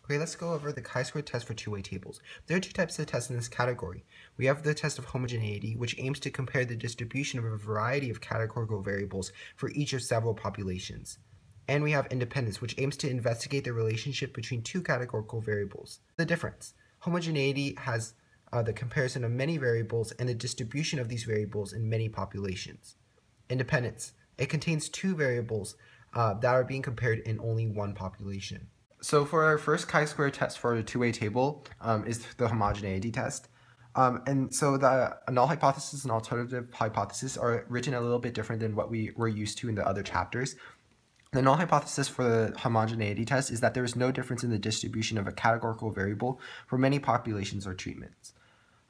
Okay, let's go over the chi-squared test for two-way tables. There are two types of tests in this category. We have the test of homogeneity, which aims to compare the distribution of a variety of categorical variables for each of several populations. And we have independence, which aims to investigate the relationship between two categorical variables. The difference: homogeneity has the comparison of many variables and the distribution of these variables in many populations. Independence: it contains two variables that are being compared in only one population. So for our first chi-square test for a two-way table is the homogeneity test. And so the null hypothesis and alternative hypothesis are written a little bit different than what we were used to in the other chapters. The null hypothesis for the homogeneity test is that there is no difference in the distribution of a categorical variable for many populations or treatments.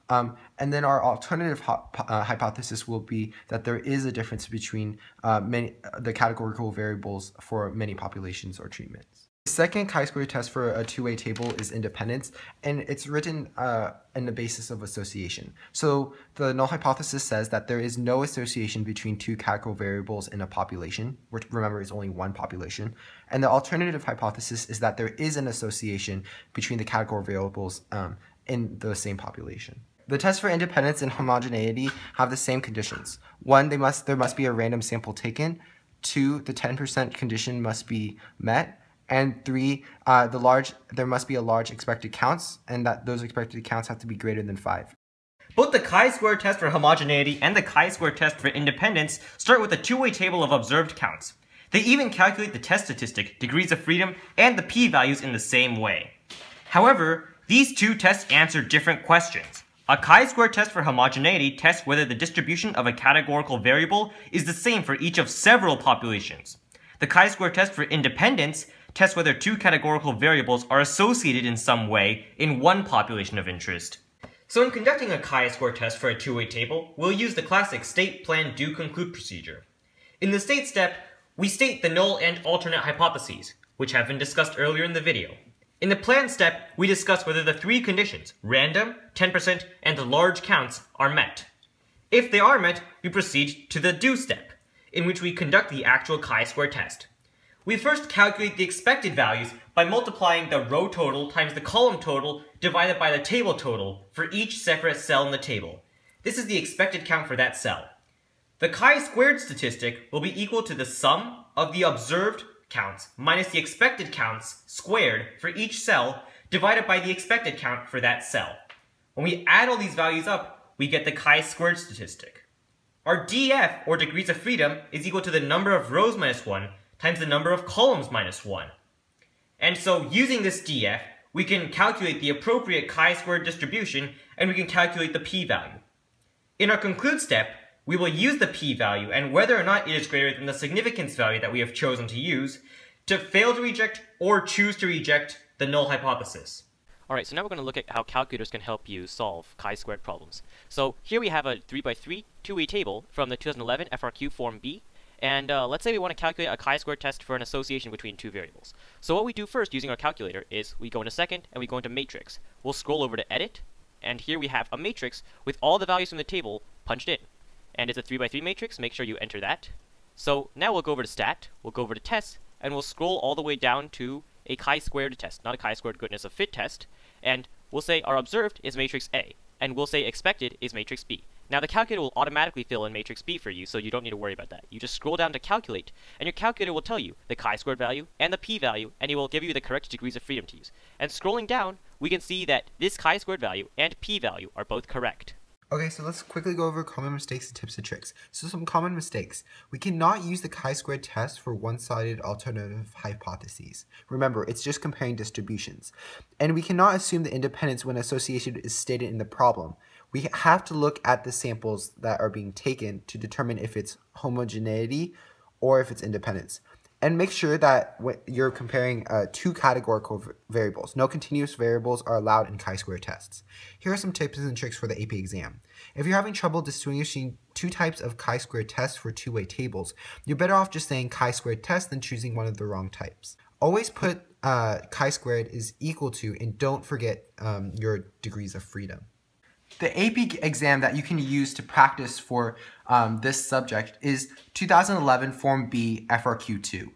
And then our alternative hypothesis will be that there is a difference between the categorical variables for many populations or treatments. The second chi-square test for a two-way table is independence, and it's written in the basis of association. So the null hypothesis says that there is no association between two categorical variables in a population, which remember is only one population. And the alternative hypothesis is that there is an association between the categorical variables in the same population. The tests for independence and homogeneity have the same conditions. One, there must be a random sample taken. Two, the 10% condition must be met. And three, there must be a large expected counts, and that those expected counts have to be greater than 5. Both the chi-square test for homogeneity and the chi-square test for independence start with a two-way table of observed counts. They even calculate the test statistic, degrees of freedom, and the p-values in the same way. However, these two tests answer different questions. A chi-square test for homogeneity tests whether the distribution of a categorical variable is the same for each of several populations. The chi-square test for independence tests whether two categorical variables are associated in some way in one population of interest. So in conducting a chi-square test for a two-way table, we'll use the classic state, plan, do, conclude procedure. In the state step, we state the null and alternate hypotheses, which have been discussed earlier in the video. In the plan step, we discuss whether the three conditions, random, 10%, and large counts, are met. If they are met, we proceed to the do step, in which we conduct the actual chi-square test. We first calculate the expected values by multiplying the row total times the column total divided by the table total for each separate cell in the table. This is the expected count for that cell. The chi-squared statistic will be equal to the sum of the observed counts minus the expected counts squared for each cell divided by the expected count for that cell. When we add all these values up, we get the chi-squared statistic. Our df, or degrees of freedom, is equal to the number of rows minus 1 times the number of columns minus 1. And so using this df, we can calculate the appropriate chi-squared distribution, and we can calculate the p-value. In our conclude step, we will use the p-value and whether or not it is greater than the significance value that we have chosen to use to fail to reject or choose to reject the null hypothesis. Alright, so now we're going to look at how calculators can help you solve chi-squared problems. So here we have a 3x3 two-way table from the 2011 FRQ Form B. And let's say we want to calculate a chi-square test for an association between two variables. So what we do first using our calculator is we go into second and we go into matrix. We'll scroll over to edit, and here we have a matrix with all the values from the table punched in. And it's a 3x3 matrix, make sure you enter that. So now we'll go over to stat, we'll go over to tests, and we'll scroll all the way down to a chi-squared test, not a chi-squared goodness of fit test. And we'll say our observed is matrix A, and we'll say expected is matrix B. Now the calculator will automatically fill in matrix B for you, so you don't need to worry about that. You just scroll down to calculate, and your calculator will tell you the chi-squared value and the p-value, and it will give you the correct degrees of freedom to use. And scrolling down, we can see that this chi-squared value and p-value are both correct. Okay, so let's quickly go over common mistakes and tips and tricks. So some common mistakes. We cannot use the chi-squared test for one-sided alternative hypotheses. Remember, it's just comparing distributions. And we cannot assume the independence when association is stated in the problem. We have to look at the samples that are being taken to determine if it's homogeneity or if it's independence. And make sure that when you're comparing two categorical variables. No continuous variables are allowed in chi-square tests. Here are some tips and tricks for the AP exam. If you're having trouble distinguishing two types of chi-square tests for two-way tables, you're better off just saying chi-squared test than choosing one of the wrong types. Always put chi-squared is equal to, and don't forget your degrees of freedom. The AP exam that you can use to practice for this subject is 2011 Form B FRQ2.